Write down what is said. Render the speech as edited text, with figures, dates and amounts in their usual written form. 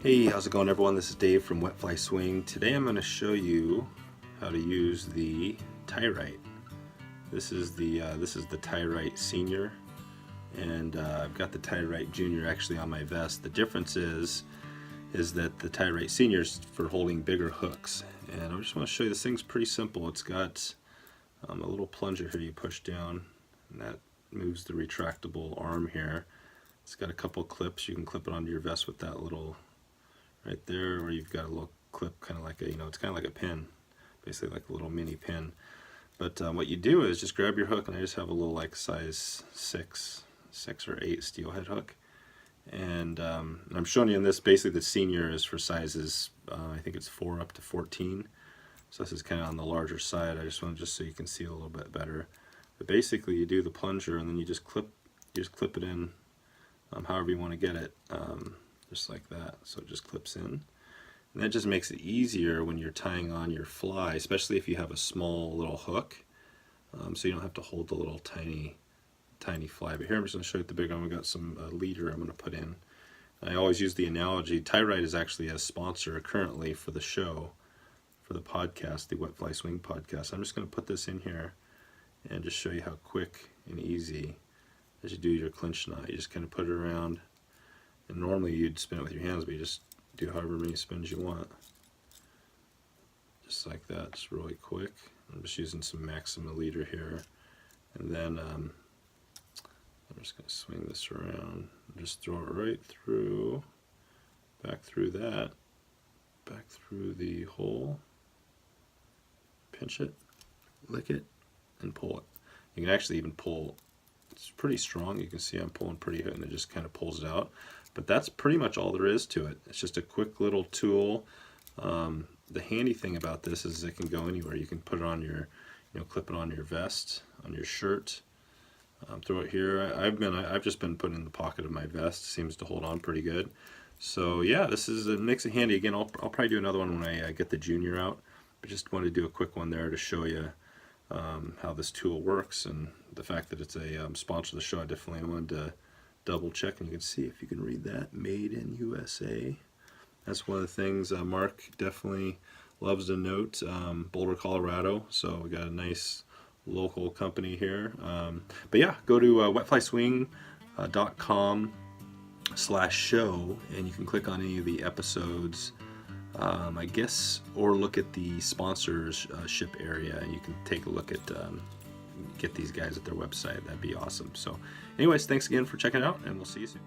Hey, how's it going everyone? This is Dave from Wetfly Swing. Today I'm going to show you how to use the Ty-Rite. This is the TyRite Senior, and I've got the TyRite Junior actually on my vest. The difference is that the TyRite Senior is for holding bigger hooks, and I just want to show you this thing's pretty simple. It's got a little plunger here you push down, and that moves the retractable arm here. It's got a couple clips. You can clip it onto your vest with that little right there, or you've got a little clip, kind of like a, it's kind of like a pin, basically like a little mini pin. But what you do is just grab your hook, and I just have a little like size 6 or 8 steelhead hook, and I'm showing you in this. Basically, the Senior is for sizes, I think it's 4 up to 14. So this is kind of on the larger side. I just want so you can see a little bit better. But basically, you do the plunger, and then you just clip it in, however you want to get it. Just like that, so it just clips in, and that just makes it easier when you're tying on your fly, especially if you have a small little hook, so you don't have to hold the little tiny fly. But here I'm just going to show you the big one. We've got some leader I'm going to put in. I always use the analogy. TyRite is actually a sponsor currently for the show, for the podcast, the Wetfly Swing podcast. I'm just going to put this in here and just show you how quick and easy as you do your clinch knot. You just kind of put it around. And normally you'd spin it with your hands, but you just do however many spins you want. Just like that, just really quick. I'm just using some Maxima leader here. And then I'm just going to swing this around and just throw it right through, back through that, back through the hole, pinch it, lick it, and pull it. You can actually even pull. It's pretty strong. You can see I'm pulling pretty good, and it just kind of pulls it out. But that's pretty much all there is to it. It's just a quick little tool. The handy thing about this is it can go anywhere. You can put it on your, clip it on your vest, on your shirt. Throw it here. I've just been putting it in the pocket of my vest. It seems to hold on pretty good. So yeah, it makes it handy. Again, I'll probably do another one when I get the Junior out. But just wanted to do a quick one there to show you how this tool works, and the fact that it's a sponsor of the show. I definitely wanted to double check, and you can see, if you can read that, made in USA. That's one of the things Mark definitely loves to note. Boulder, Colorado, so we got a nice local company here. But yeah, go to wetflyswing.com/show, and you can click on any of the episodes, I guess, or look at the sponsorship area, and you can take a look at get these guys at their website. That'd be awesome. So anyways, thanks again for checking it out, and we'll see you soon.